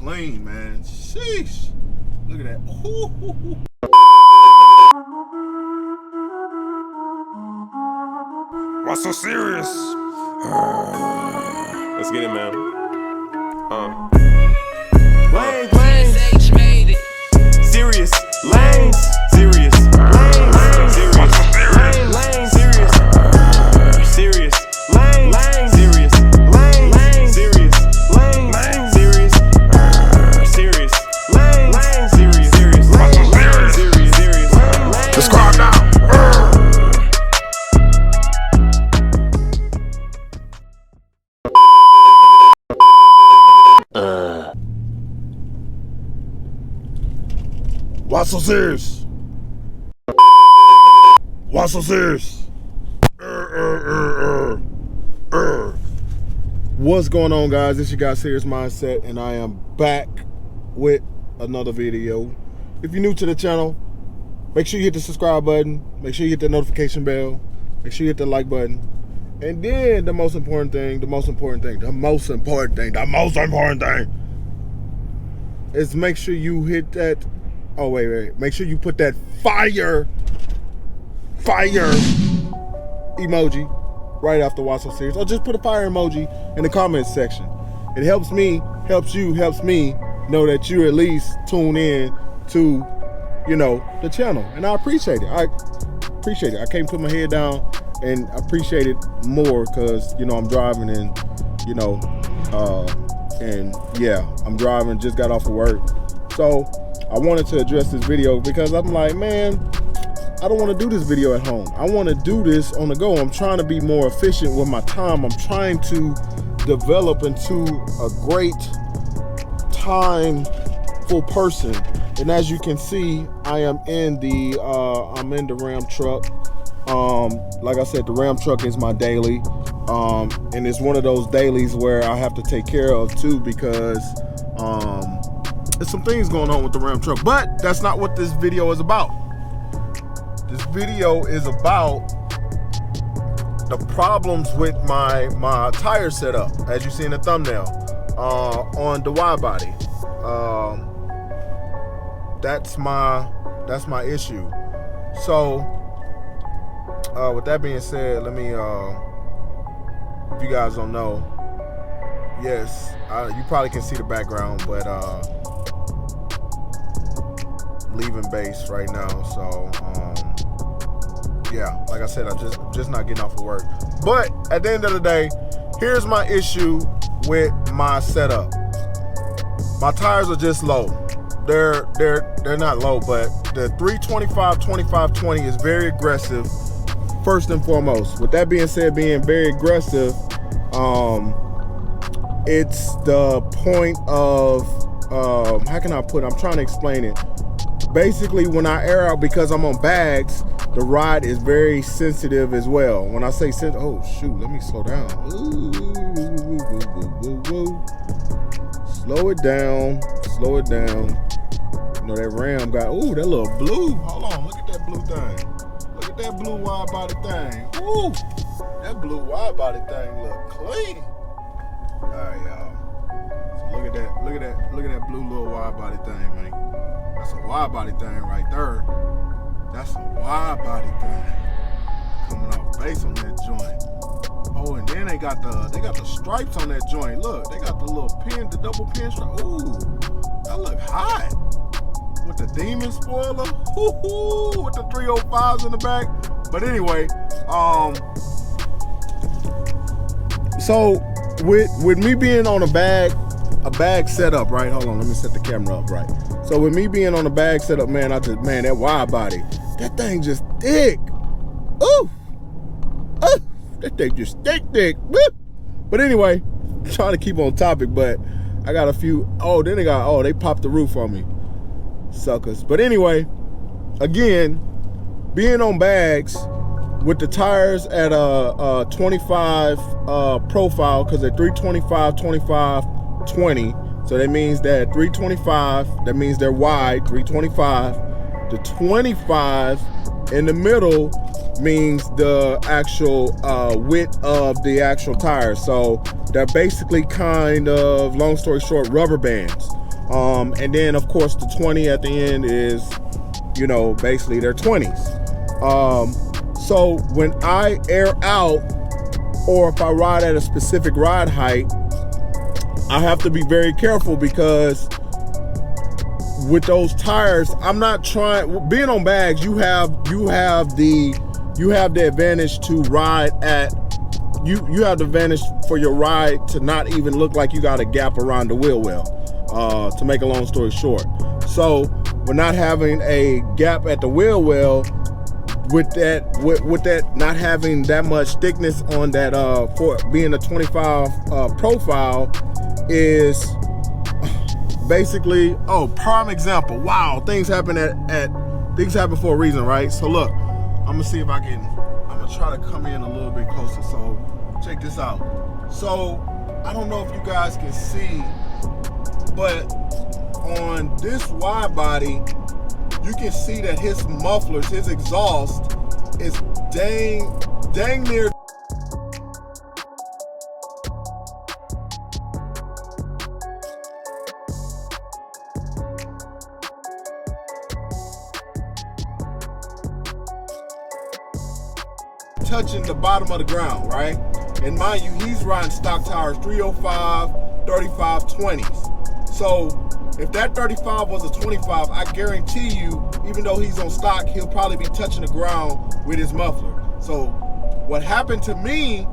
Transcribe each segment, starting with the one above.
clean, man. Sheesh. Look at that. Ooh. What's so serious? Let's get it, man. Lanes. Serious. Lanes. Serious. Lanes. Serious. Lanes. Serious. Serious. Lanes. Serious. Lanes. Serious. Lanes. Serious. Serious. Lanes. Serious. Serious. Serious. Describe now. Why so serious? Why so serious? What's going on, guys? It's your guy Serious Mindset, and I am back with another video. If you're new to the channel, make sure you hit the subscribe button, make sure you hit the notification bell, make sure you hit the like button, and then the most important thing is make sure you hit that. Oh, wait. Make sure you put that fire emoji right after Why So Serious. Or just put a fire emoji in the comments section. It helps me, helps me know that you at least tune in to, the channel. And I appreciate it. I can't put my head down and appreciate it more because, I'm driving and, I'm driving, just got off of work. So I wanted to address this video because I'm like, man, I don't want to do this video at home. I want to do this on the go. I'm trying to be more efficient with my time. I'm trying to develop into a great timeful person. And as you can see, I am in the Ram truck. Like I said, the Ram truck is my daily. And it's one of those dailies where I have to take care of too because there's some things going on with the Ram truck, but that's not what this video is about. This video is about the problems with my tire setup, as you see in the thumbnail, on the wide body. That's my issue. So with that being said, let me if you guys don't know, yes, you probably can see the background, but leaving base right now, so yeah, like I said, I'm just not getting off of work. But at the end of the day, here's my issue with my setup. My tires are just low. They're not low, but the 325/25/20 is very aggressive, first and foremost. With that being said, being very aggressive, it's the point of how can I put it? I'm trying to explain it. Basically, when I air out, because I'm on bags, the ride is very sensitive as well. When I say oh shoot, let me slow down. Ooh. Slow it down. That Ram got, that little blue. Hold on, look at that blue thing. Look at that blue wide body thing. Ooh, that blue wide body thing look clean. All right, y'all. So look at that blue little wide body thing, man. That's a wide body thing right there. That's a wide body thing. Coming off base on that joint. Oh, and then they got the stripes on that joint. Look, they got the little pin, the double pin stripe. Ooh, that look hot. With the demon spoiler. Ooh, with the 305s in the back. But anyway, so with me being on a bag setup, right? Hold on, let me set the camera up right. So with me being on a bag setup, man, that wide body, that thing just thick. Ooh, that thing just thick. Woo. But anyway, trying to keep on topic, but I got a few. Oh, then they popped the roof on me, suckers. But anyway, again, being on bags with the tires at a 25 profile, because they're 325/25/20. So that means that 325, that means they're wide, 325. The 25 in the middle means the actual width of the actual tire. So they're basically kind of, long story short, rubber bands. And then of course the 20 at the end is, you know, basically their 20s. So when I air out, or if I ride at a specific ride height, I have to be very careful, because with those tires, I'm not trying, being on bags, you have the advantage to ride at, you have the advantage for your ride to not even look like you got a gap around the wheel well, to make a long story short. So we're not having a gap at the wheel well, with that not having that much thickness on that, for being a 25 profile, is basically, prime example. Wow, things happen things happen for a reason, right? So look, I'm gonna see if I'm gonna try to come in a little bit closer. So check this out. So I don't know if you guys can see, but on this wide body, you can see that his mufflers, his exhaust is dang near touching the bottom of the ground, right? And mind you, he's riding stock tires, 305, 35, 20s. So if that 35 was a 25, I guarantee you, even though he's on stock, he'll probably be touching the ground with his muffler. So what happened to me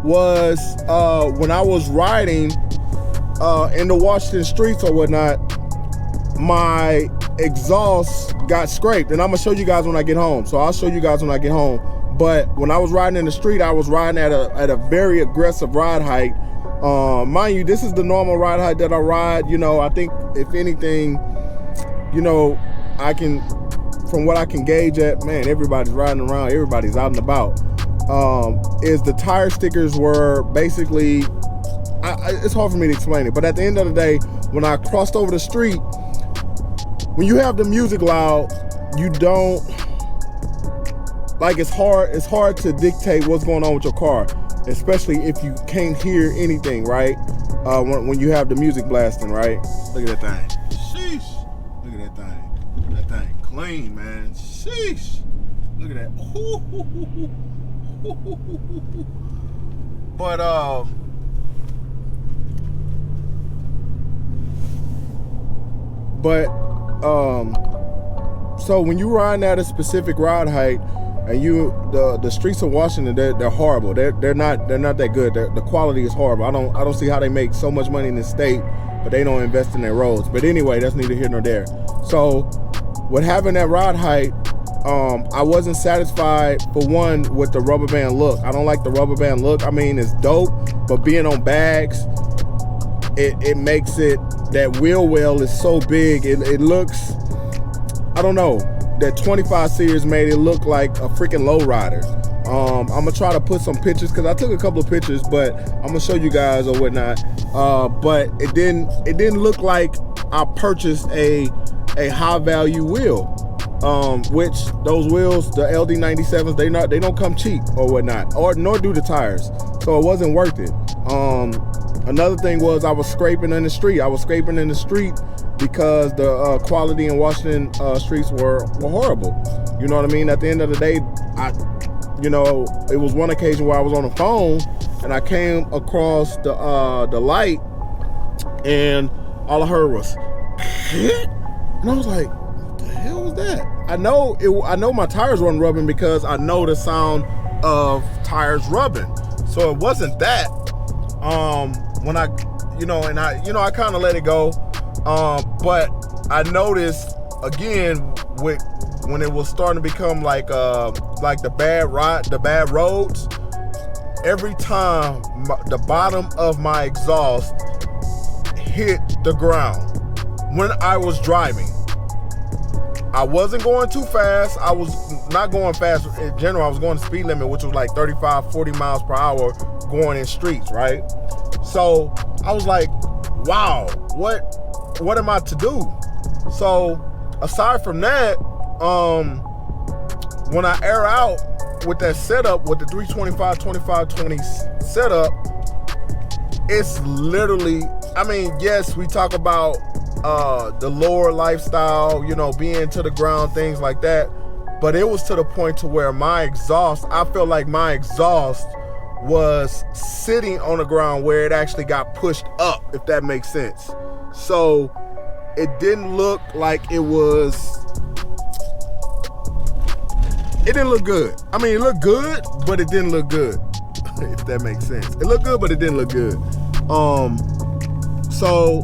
was, when I was riding in the Washington streets or whatnot, my exhaust got scraped, and I'm gonna show you guys when I get home. So I'll show you guys when I get home. But when I was riding in the street, I was riding at a very aggressive ride height. Mind you, this is the normal ride height that I ride. You know, I think if anything, you know, I can, from what I can gauge at, man, everybody's riding around, everybody's out and about. Is the tire stickers were basically, it's hard for me to explain it, but at the end of the day, when I crossed over the street, when you have the music loud, you don't, like, it's hard to dictate what's going on with your car, especially if you can't hear anything, right? When you have the music blasting, right? Look at that thing. Sheesh. Look at that thing. That thing clean, man. Sheesh. Look at that. So when you ride at a specific ride height, and the streets of Washington, they're horrible. They're not that good. The quality is horrible. I don't see how they make so much money in the state, but they don't invest in their roads. But anyway, that's neither here nor there. So with having that ride height, I wasn't satisfied, for one, with the rubber band look. I don't like the rubber band look. I mean, it's dope, but being on bags, it makes it, that wheel well is so big. It looks, I don't know. That 25 series made it look like a freaking lowrider. I'm gonna try to put some pictures, because I took a couple of pictures, but I'm gonna show you guys or whatnot. But it didn't look like I purchased a high value wheel. Which those wheels, the LD97s, they don't come cheap or whatnot, nor do the tires. So it wasn't worth it. Another thing was, I was scraping in the street. Because the quality in Washington streets were horrible. You know what I mean? At the end of the day, it was one occasion where I was on the phone and I came across the light, and all I heard was, and I was like, what the hell was that? I know my tires weren't rubbing, because I know the sound of tires rubbing. So it wasn't that. When I kind of let it go. But I noticed again when it was starting to become like the bad roads. Every time the bottom of my exhaust hit the ground when I was driving, I wasn't going too fast. I was not going fast in general. I was going the speed limit, which was like 35, 40 miles per hour going in streets, right? So I was like, wow, what am I to do? So aside from that, when I air out with that setup, with the 325, 25, 20 setup, it's literally, I mean, yes, we talk about the lower lifestyle, you know, being to the ground, things like that. But it was to the point to where my exhaust, I feel like my exhaust was sitting on the ground where it actually got pushed up, if that makes sense. So it didn't look like it didn't look good. I mean, it looked good, but it didn't look good, if that makes sense. It looked good, but it didn't look good. So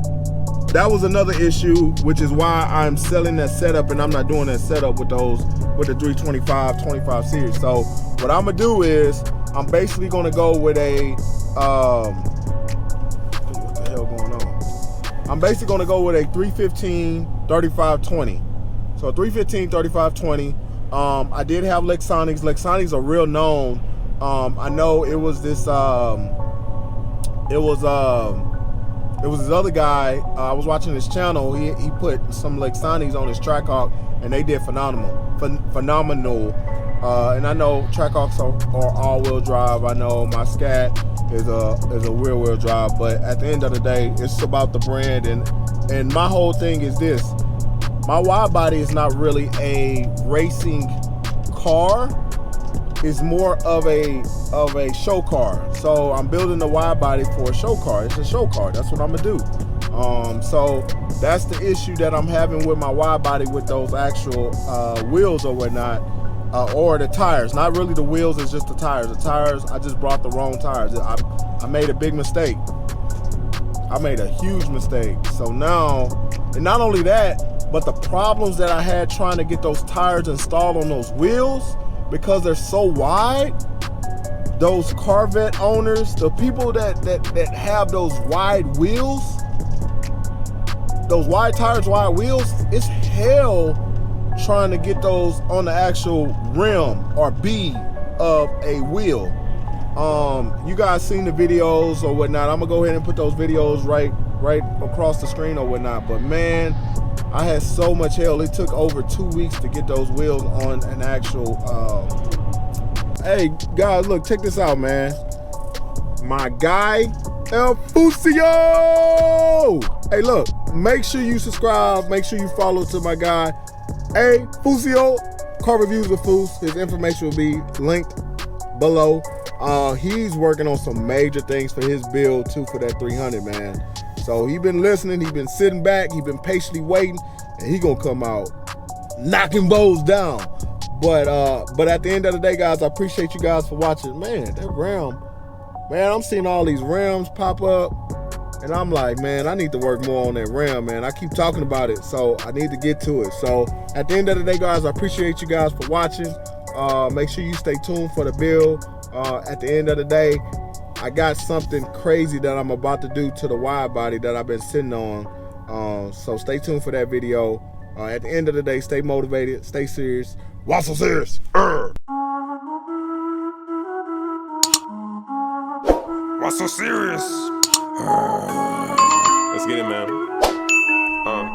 that was another issue, which is why I'm selling that setup and I'm not doing that setup with the 325 series. So what I'm gonna do is I'm basically gonna go with a what the hell going on? I'm basically gonna go with a 315 3520. So 315 3520. I did have Lexonics. Lexonics are real known. I know it was this it was this other guy, I was watching his channel, he put some Lexonics on his Trackhawk, and they did phenomenal. And I know Trackhawks are all-wheel drive. I know my Scat is a rear-wheel drive, but at the end of the day, it's about the brand, and my whole thing is this. My wide body is not really a racing car. It's more of a show car. So I'm building the wide body for a show car. It's a show car. That's what I'm gonna do. So that's the issue that I'm having with my wide body with those actual wheels or whatnot, or the tires. Not really the wheels, it's just the tires. The tires, I just brought the wrong tires. I made a big mistake. I made a huge mistake. So now, and not only that, but the problems that I had trying to get those tires installed on those wheels, because they're so wide, those Corvette owners, the people that have those wide wheels, those wide tires, wide wheels, it's hell trying to get those on the actual rim or B of a wheel. You guys seen the videos or whatnot. I'm gonna go ahead and put those videos right across the screen or whatnot. But man, I had so much hell. It took over 2 weeks to get those wheels on an actual. Hey guys, look, check this out, man. My guy, El Fucio. Hey, look, make sure you subscribe. Make sure you follow to my guy. Hey, Fucio, car reviews with Fuush. His information will be linked below. He's working on some major things for his build too, for that 300, man. So he been listening, he been sitting back, he been patiently waiting, and he gonna come out knocking bows down. But at the end of the day, guys, I appreciate you guys for watching. Man, that ram, man, I'm seeing all these rams pop up, and I'm like, man, I need to work more on that ram, man. I keep talking about it, so I need to get to it. So at the end of the day, guys, I appreciate you guys for watching. Make sure you stay tuned for the build. At the end of the day, I got something crazy that I'm about to do to the wide body that I've been sitting on. So stay tuned for that video. At the end of the day, stay motivated, stay serious. Why so serious? Why so serious? Let's get it, man.